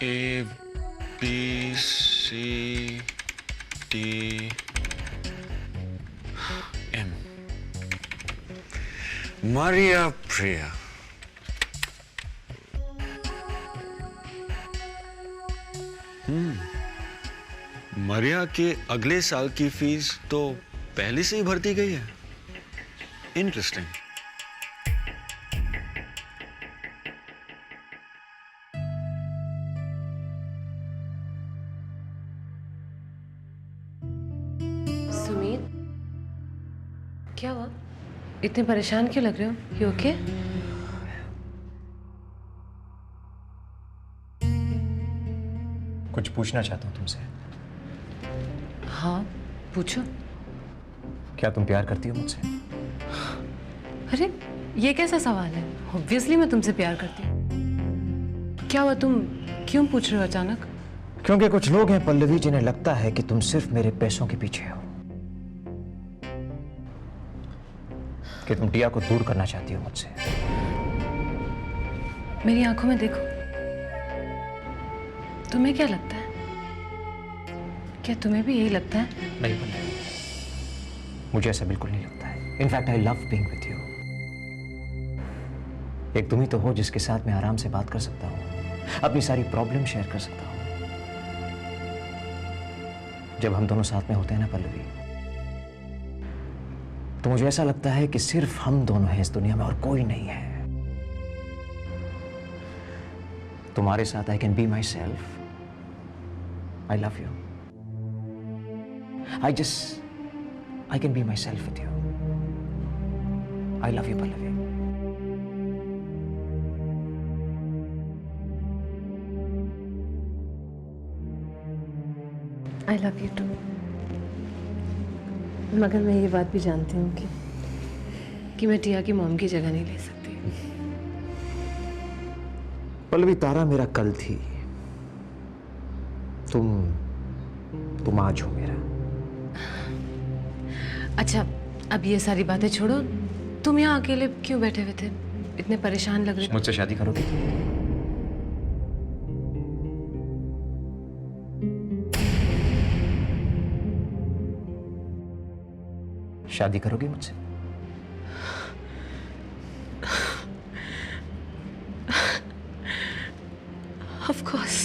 A B C D M. Maria Priya. Maria के अगले साल की फीस तो पहले से ही भरती गई है। इंटरेस्टिंग। सुमीत, क्या हुआ? इतने परेशान क्यों लग रहे हो? You okay? कुछ पूछना चाहता हूँ तुमसे। हाँ, पूछो। क्या तुम प्यार करती हो मुझसे? अरे, ये कैसा सवाल है? ऑब्वियसली मैं तुमसे प्यार करती हूँ। क्या हुआ, तुम क्यों पूछ रहे हो अचानक? क्योंकि कुछ लोग हैं पल्लवी जिन्हें लगता है कि तुम सिर्फ मेरे पैसों के पीछे हो, कि तुम टिया को दूर करना चाहती हो मुझसे। मेरी आंखों में देखो। तुम्हें क्या लगता है? क्या तुम्हें भी यही लगता है? नहीं पल्लवी, मुझे ऐसा बिल्कुल नहीं लगता है। In fact I love being with you. एक तुम ही तो हो जिसके साथ मैं आराम से बात कर सकता हूँ, अपनी सारी प्रॉब्लम शेयर कर सकता हूँ। जब हम दोनों साथ में होते हैं ना पल्लवी, तो मुझे ऐसा लगता है कि सिर्फ हम दोनों हैं इस दुनिया में और कोई नहीं है। तुम्हारे साथ I can be my self. I love you. I can be myself with you. I love you, Pallavi. I love you too. मगर मैं ये बात भी जानती हूँ कि मैं टिया की मॉम की जगह नहीं ले सकती। पल्लवी, तारा मेरा कल थी, तुम आज हो मेरा। अच्छा, अब ये सारी बातें छोड़ो। तुम यहाँ अकेले क्यों बैठे हुए थे? इतने परेशान लग रहे थे। मुझसे शादी करोगी? शादी करोगी मुझसे? Of course.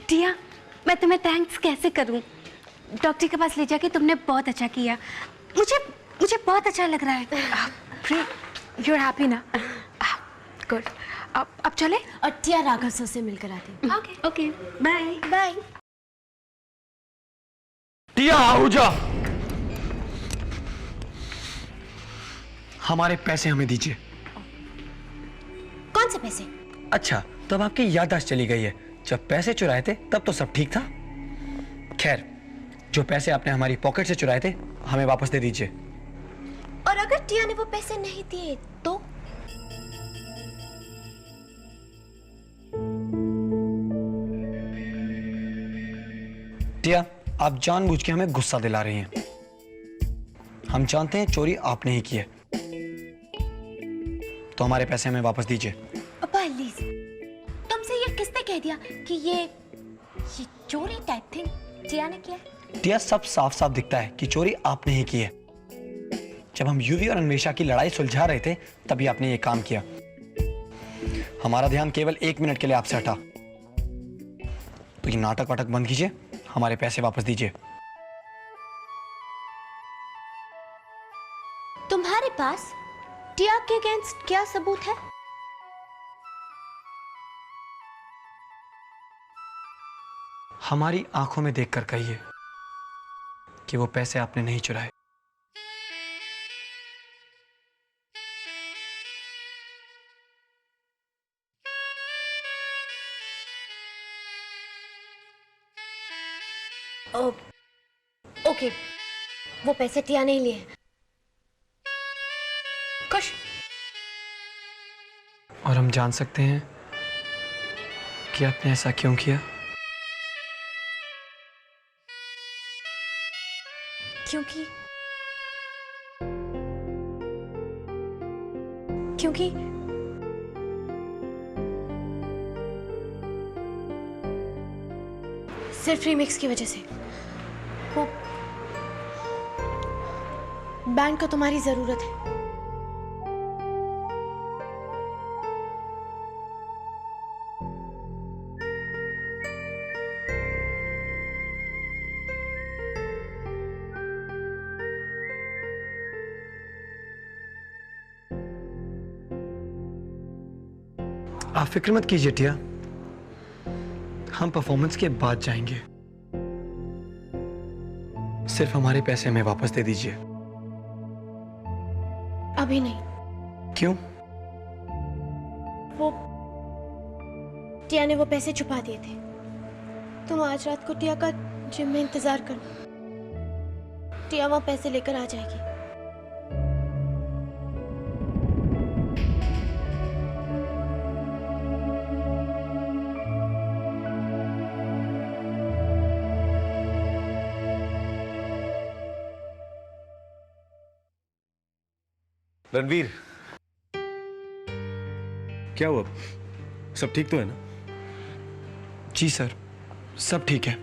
टिया, मैं तुम्हें थैंक्स कैसे करूं? डॉक्टर के पास ले जाके तुमने बहुत अच्छा किया। मुझे बहुत अच्छा लग रहा है। यू आर हैप्पी ना? गुड। अब चले? और टिया राघव सर से मिलकर आती हूँ। Okay okay, bye bye. टिया आओ जा। हमारे पैसे हमें दीजिए। कौन से पैसे? अच्छा, तब आपकी याददाश्त चली गई है। जब पैसे चुराए थे तब तो सब ठीक था। खैर, जो पैसे आपने हमारी पॉकेट से चुराए थे हमें वापस दे दीजिए। और अगर टिया ने वो पैसे नहीं दिए तो? टिया, आप जानबूझ के हमें गुस्सा दिला रही हैं। हम जानते हैं चोरी आपने ही की है, तो हमारे पैसे हमें वापस दीजिए। प्लीज, तुमसे ये किसने कह दिया कि ये चोरी टाइप थिंग टिया ने किया? टिया, सब साफ साफ दिखता है कि चोरी आपने ही की है। जब हम युवी और अन्वेषा की लड़ाई सुलझा रहे थे तभी आपने ये काम किया। हमारा ध्यान केवल 1 मिनट के लिए आपसे हटा। तो ये नाटक वाटक बंद कीजिए, हमारे पैसे वापस दीजिए। तुम्हारे पास टिया के अगेंस्ट क्या सबूत है? हमारी आंखों में देखकर कहिए कि वो पैसे आपने नहीं चुराए। ओके, वो पैसे टिया नहीं लिए। खुश? और हम जान सकते हैं कि आपने ऐसा क्यों किया? क्योंकि सिर्फ रीमिक्स की वजह से। वो बैंड को तुम्हारी जरूरत है। आप फिक्र मत कीजिए टिया, हम परफॉर्मेंस के बाद जाएंगे। सिर्फ हमारे पैसे हमें वापस दे दीजिए। अभी नहीं। क्यों? वो टिया ने वो पैसे छुपा दिए थे। तुम आज रात को टिया का जिम में इंतजार करना। टिया वहां पैसे लेकर आ जाएगी। रणवीर, क्या हुआ? सब ठीक तो है ना? जी सर, सब ठीक है।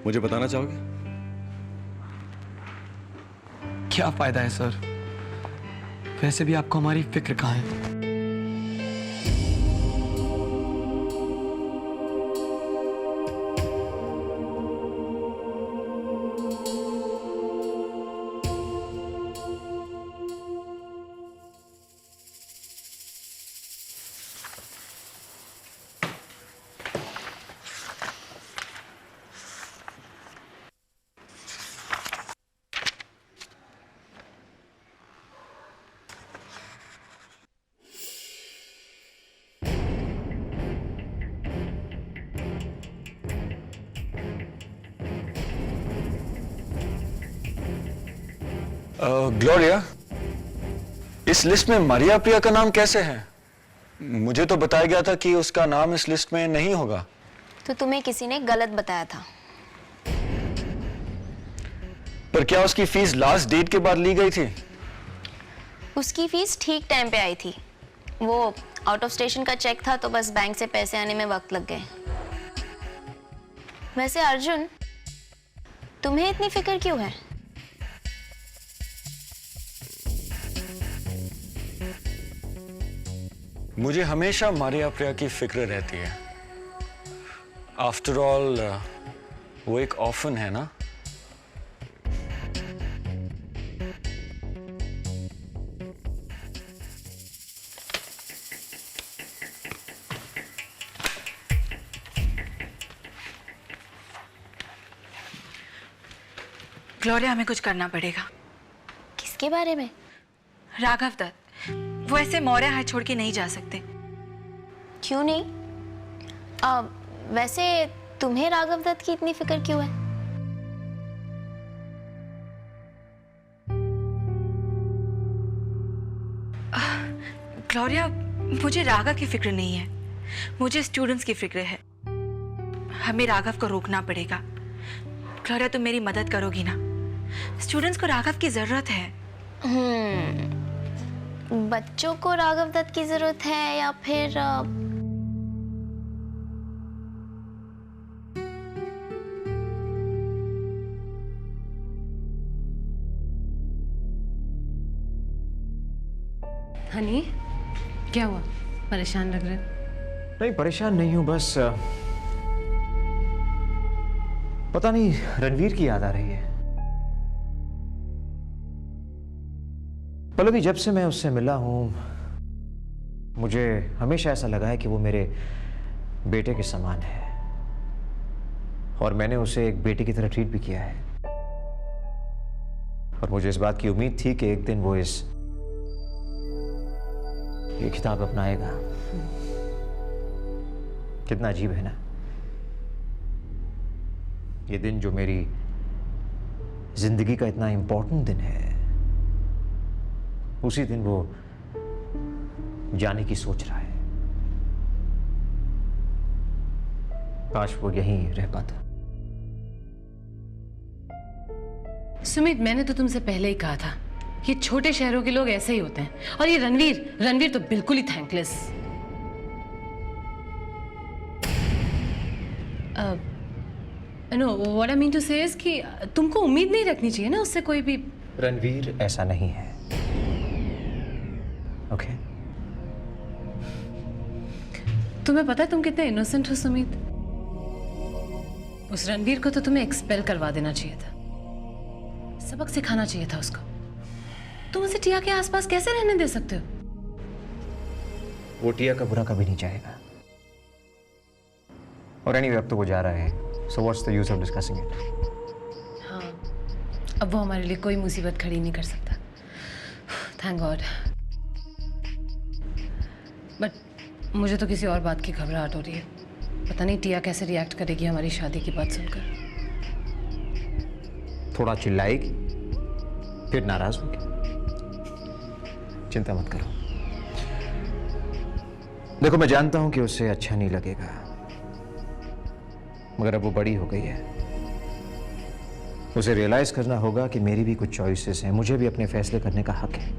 मुझे बताना चाहोगे? क्या फायदा है सर, वैसे भी आपको हमारी फिक्र कहाँ है। ग्लोरिया, इस लिस्ट में मारिया प्रिया का नाम कैसे है? मुझे तो बताया गया था कि उसका नाम इस लिस्ट में नहीं होगा। तो तुम्हें किसी ने गलत बताया था। पर क्या उसकी फीस लास्ट डेट के बाद ली गई थी? उसकी फीस ठीक टाइम पे आई थी। वो आउट ऑफ स्टेशन का चेक था तो बस बैंक से पैसे आने में वक्त लग गए। वैसे अर्जुन, तुम्हें इतनी फिक्र क्यों है? मुझे हमेशा मारिया प्रिया की फिक्र रहती है। आफ्टर ऑल वो एक ऑर्फन है ना। ग्लोरिया, हमें कुछ करना पड़ेगा। किसके बारे में? राघव दत्त, वो ऐसे मौर्य हाथ छोड़ के नहीं जा सकते। क्यों नहीं? वैसे तुम्हें राघव दत्त की इतनी फिक्र क्यों है? ग्लोरिया, मुझे राघव की फिक्र नहीं है, मुझे स्टूडेंट्स की फिक्र है। हमें राघव को रोकना पड़ेगा। ग्लोरिया, तुम मेरी मदद करोगी ना? स्टूडेंट्स को राघव की जरूरत है। बच्चों को राघव दत्त की जरूरत है या फिर हनी, क्या हुआ? परेशान लग रहे? नहीं, परेशान नहीं हूं, बस पता नहीं रणवीर की याद आ रही है। पल्लवी, जब से मैं उससे मिला हूं मुझे हमेशा ऐसा लगा है कि वो मेरे बेटे के समान है और मैंने उसे एक बेटे की तरह ट्रीट भी किया है। और मुझे इस बात की उम्मीद थी कि एक दिन वो ये खिताब अपनाएगा। कितना अजीब है ना ये दिन जो मेरी जिंदगी का इतना इंपॉर्टेंट दिन है, उसी दिन वो जाने की सोच रहा है। काश वो यहीं रह पाता। सुमित, मैंने तो तुमसे पहले ही कहा था, ये छोटे शहरों के लोग ऐसे ही होते हैं। और ये रणवीर तो बिल्कुल ही thankless. No, what I mean to say is कि तुमको उम्मीद नहीं रखनी चाहिए ना उससे कोई भी। रणवीर ऐसा नहीं है, ओके? तुम्हें पता है तुम कितने इनोसेंट हो सुमित। उस रणवीर को तो तुम्हें एक्सपेल करवा देना चाहिए था, सबक सिखाना चाहिए था उसको। तुम उसे टिया के आसपास कैसे रहने दे सकते हो? वो टिया का बुरा कभी नहीं चाहेगा। और एनीवे, अब तो वो जा रहा है, so what's the use of discussing it? हाँ, अब वो हमारे लिए कोई मुसीबत खड़ी नहीं कर सकता, थैंक गॉड। बट मुझे तो किसी और बात की घबराहट हो रही है। पता नहीं टिया कैसे रिएक्ट करेगी हमारी शादी की बात सुनकर। थोड़ा चिल्लाएगी, फिर नाराज होगी। चिंता मत करो। देखो, मैं जानता हूं कि उसे अच्छा नहीं लगेगा, मगर अब वो बड़ी हो गई है। उसे रियलाइज करना होगा कि मेरी भी कुछ चॉइसेस हैं, मुझे भी अपने फैसले करने का हक है।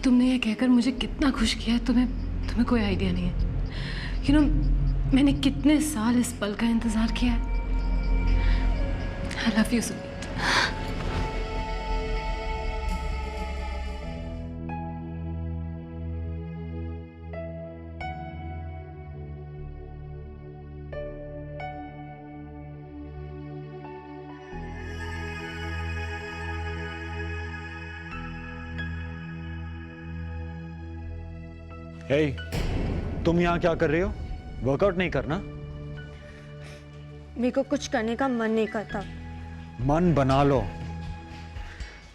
तुमने ये कहकर मुझे कितना खुश किया है, तुम्हें कोई आइडिया नहीं है। यू नो, मैंने कितने साल इस पल का इंतजार किया है। I love you Sumit. Hey, तुम यहाँ क्या कर रहे हो? वर्कआउट नहीं करना? मेरे को कुछ करने का मन नहीं करता। मन बना लो,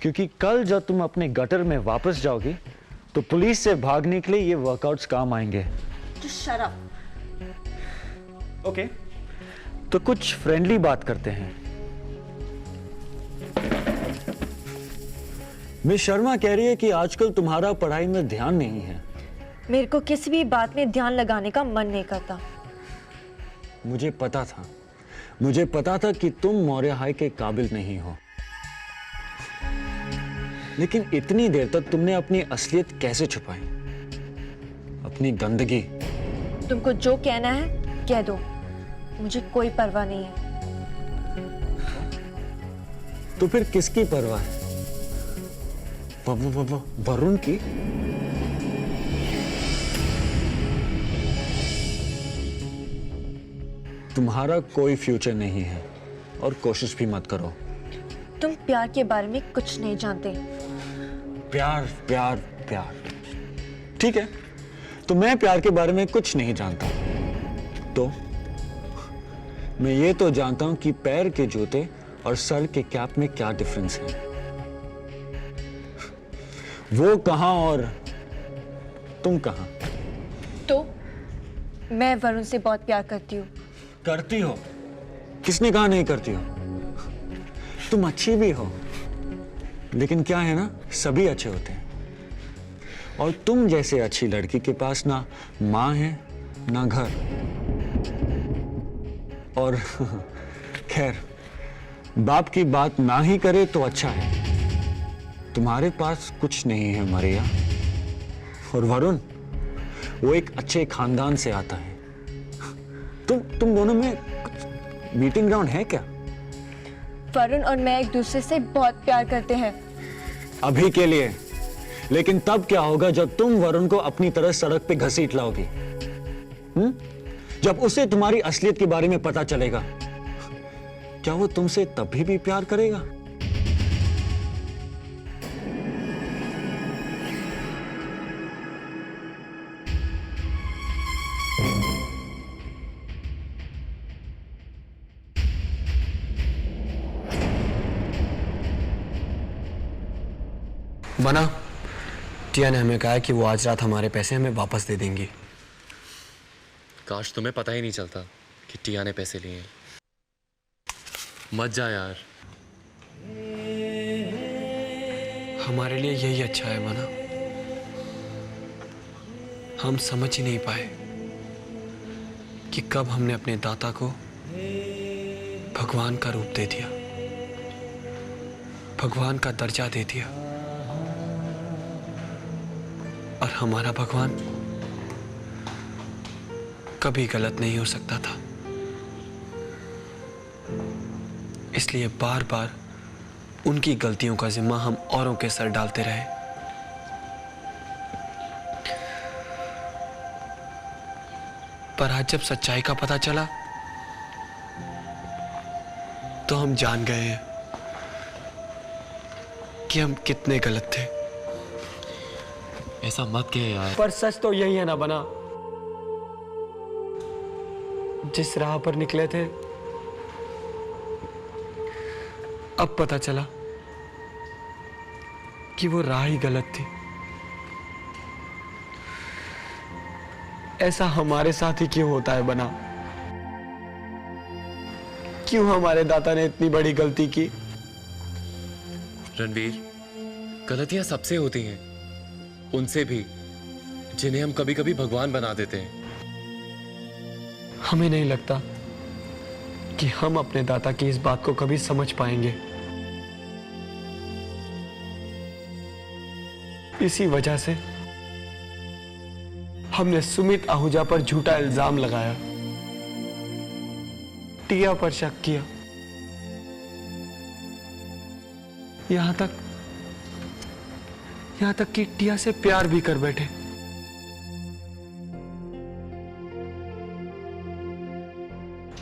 क्योंकि कल जब तुम अपने गटर में वापस जाओगी तो पुलिस से भागने के लिए ये वर्कआउट्स काम आएंगे। Shut up. ओके, तो कुछ फ्रेंडली बात करते हैं। मिस शर्मा कह रही है कि आजकल तुम्हारा पढ़ाई में ध्यान नहीं है। मेरे को किसी भी बात में ध्यान लगाने का मन नहीं करता। मुझे पता था कि तुम मौर्य हाई के काबिल नहीं हो, लेकिन इतनी देर तक तुमने अपनी असलियत कैसे छुपाई? अपनी गंदगी। तुमको जो कहना है कह दो, मुझे कोई परवाह नहीं है। तो फिर किसकी परवाह है? वरुण की? तुम्हारा कोई फ्यूचर नहीं है और कोशिश भी मत करो। तुम प्यार के बारे में कुछ नहीं जानते। प्यार प्यार प्यार, ठीक है, तो मैं प्यार के बारे में कुछ नहीं जानता। तो मैं ये तो जानता हूं कि पैर के जूते और सर के कैप में क्या डिफरेंस है। वो कहां और तुम कहां? तो मैं वरुण से बहुत प्यार करती हूँ। करती हो? किसने कहा नहीं करती हो? तुम अच्छी भी हो, लेकिन क्या है ना, सभी अच्छे होते हैं। और तुम जैसे अच्छी लड़की के पास ना माँ है ना घर। और खैर, बाप की बात ना ही करे तो अच्छा है। तुम्हारे पास कुछ नहीं है मरिया। और वरुण, वो एक अच्छे खानदान से आता है। तुम दोनों में कुछ मीटिंग ग्राउंड है क्या? वरुण और मैं एक दूसरे से बहुत प्यार करते हैं। अभी के लिए, लेकिन तब क्या होगा जब तुम वरुण को अपनी तरह सड़क पे घसीट लाओगी? जब उसे तुम्हारी असलियत के बारे में पता चलेगा, क्या वो तुमसे तभी भी प्यार करेगा? बना, टिया ने हमें कहा कि वो आज रात हमारे पैसे हमें वापस दे देंगी। काश तुम्हें पता ही नहीं चलता कि टिया ने पैसे लिए हैं। मत जा यार। हमारे लिए यही अच्छा है मना। हम समझ ही नहीं पाए कि कब हमने अपने दाता को भगवान का रूप दे दिया, भगवान का दर्जा दे दिया। और हमारा भगवान कभी गलत नहीं हो सकता था। इसलिए बार बार उनकी गलतियों का जिम्मा हम औरों के सर डालते रहे। पर आज जब सच्चाई का पता चला तो हम जान गए हैं कि हम कितने गलत थे। ऐसा मत कह यार। पर सच तो यही है ना बना, जिस राह पर निकले थे अब पता चला कि वो राह ही गलत थी। ऐसा हमारे साथ ही क्यों होता है बना? क्यों हमारे दाता ने इतनी बड़ी गलती की? रणवीर, गलतियां सबसे होती हैं, उनसे भी जिन्हें हम कभी कभी भगवान बना देते हैं। हमें नहीं लगता कि हम अपने दाता की इस बात को कभी समझ पाएंगे। इसी वजह से हमने सुमित आहूजा पर झूठा इल्जाम लगाया, टिया पर शक किया, यहां तक कि टिया से प्यार भी कर बैठे।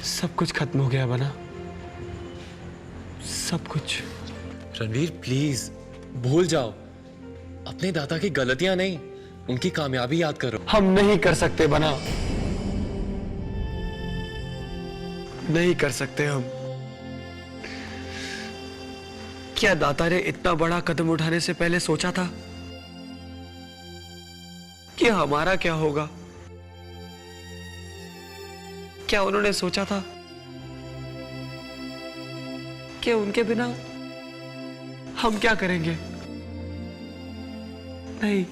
सब कुछ खत्म हो गया बना, सब कुछ। रणवीर प्लीज भूल जाओ। अपने दाता की गलतियां नहीं, उनकी कामयाबी याद करो। हम नहीं कर सकते बना, नहीं कर सकते हम। क्या दाता ने इतना बड़ा कदम उठाने से पहले सोचा था कि हमारा क्या होगा? क्या उन्होंने सोचा था कि उनके बिना हम क्या करेंगे? नहीं।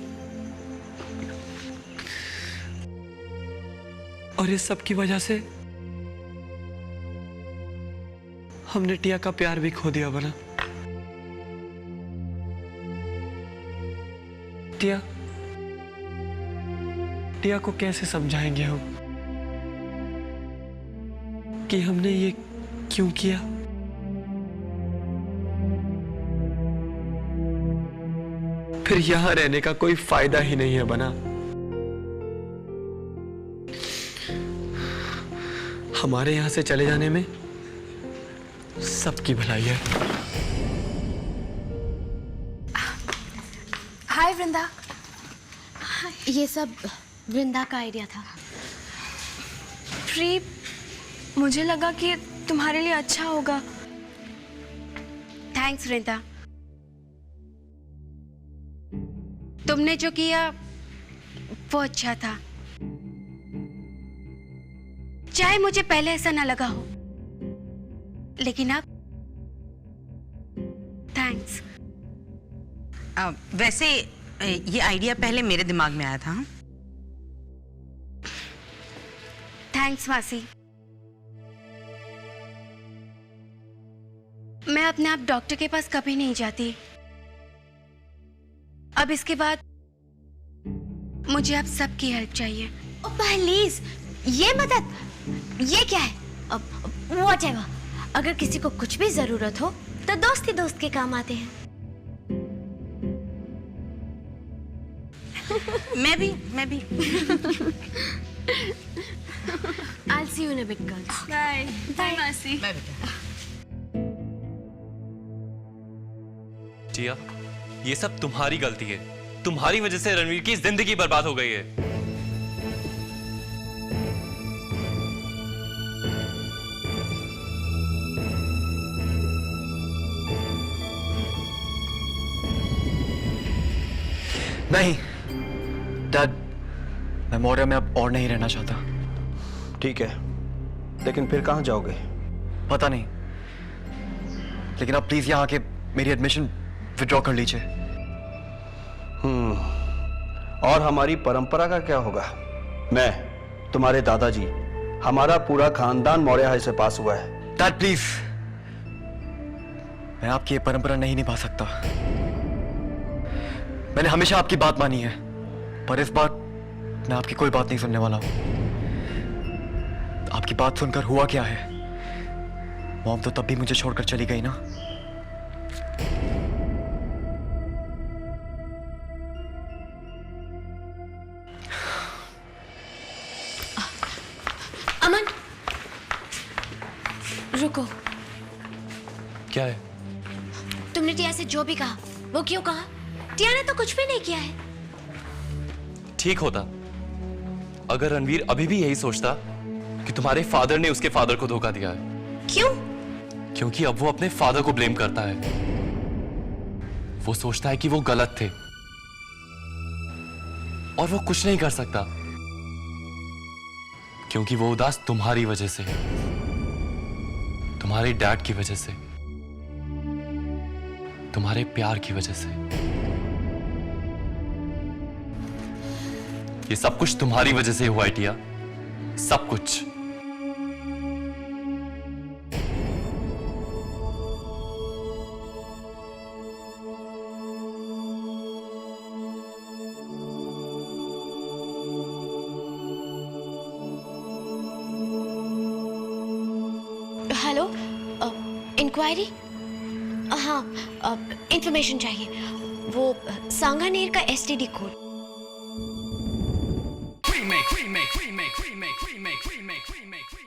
और इस सब की वजह से हमने टिया का प्यार भी खो दिया बना। टिया को कैसे समझाएंगे हम कि हमने ये क्यों किया? फिर यहां रहने का कोई फायदा ही नहीं है बना। हमारे यहां से चले जाने में सबकी भलाई है। हाय वृंदा, ये सब वृंदा का आइडिया था। प्री, मुझे लगा कि तुम्हारे लिए अच्छा होगा। थैंक्स वृंदा, तुमने जो किया वो अच्छा था, चाहे मुझे पहले ऐसा ना लगा हो, लेकिन अब थैंक्स। वैसे ये आइडिया पहले मेरे दिमाग में आया था। थैंक्स मासी। मैं अपने आप डॉक्टर के पास कभी नहीं जाती। अब इसके बाद मुझे अब सबकी हेल्प चाहिए। प्लीज, ये मदद, ये क्या है? व्हाटएवर, अगर किसी को कुछ भी जरूरत हो तो दोस्त ही दोस्त के काम आते हैं। मैं भी I'll see you in a bit, girls. Bye bye मासी। मैं भी। टिया, ये सब तुम्हारी गलती है। तुम्हारी वजह से रणवीर की जिंदगी बर्बाद हो गई है। नहीं डैड, मैं मौर्य में अब और नहीं रहना चाहता। ठीक है, लेकिन फिर कहाँ जाओगे? पता नहीं, लेकिन आप प्लीज यहाँ आके मेरी एडमिशन विड्रॉ कर लीजिए। और हमारी परंपरा का क्या होगा? मैं, तुम्हारे दादाजी, हमारा पूरा खानदान मौर्य हाई से पास हुआ है। डैड प्लीज, मैं आपकी ये परंपरा नहीं निभा सकता। मैंने हमेशा आपकी बात मानी है, पर इस बार मैं आपकी कोई बात नहीं सुनने वाला हूं। आपकी बात सुनकर हुआ क्या है? मॉम तो तब भी मुझे छोड़कर चली गई ना। अमन, रुको। क्या है? तुमने टिया से जो भी कहा वो क्यों कहा? टिया ने तो कुछ भी नहीं किया है। ठीक होता अगर रणवीर अभी भी यही सोचता कि तुम्हारे फादर ने उसके फादर को धोखा दिया है। क्यों? क्योंकि अब वो अपने फादर को ब्लेम करता है। वो सोचता है कि वो गलत थे और वो कुछ नहीं कर सकता क्योंकि वो उदास तुम्हारी वजह से है, तुम्हारे डैड की वजह से, तुम्हारे प्यार की वजह से। ये सब कुछ तुम्हारी वजह से हुआ है टिया, सब कुछ। Hello, inquiry? हाँ, इंफॉर्मेशन चाहिए। वो सांगानेर का STD code. remake, remake, remake, remake, remake, remake, remake, remake.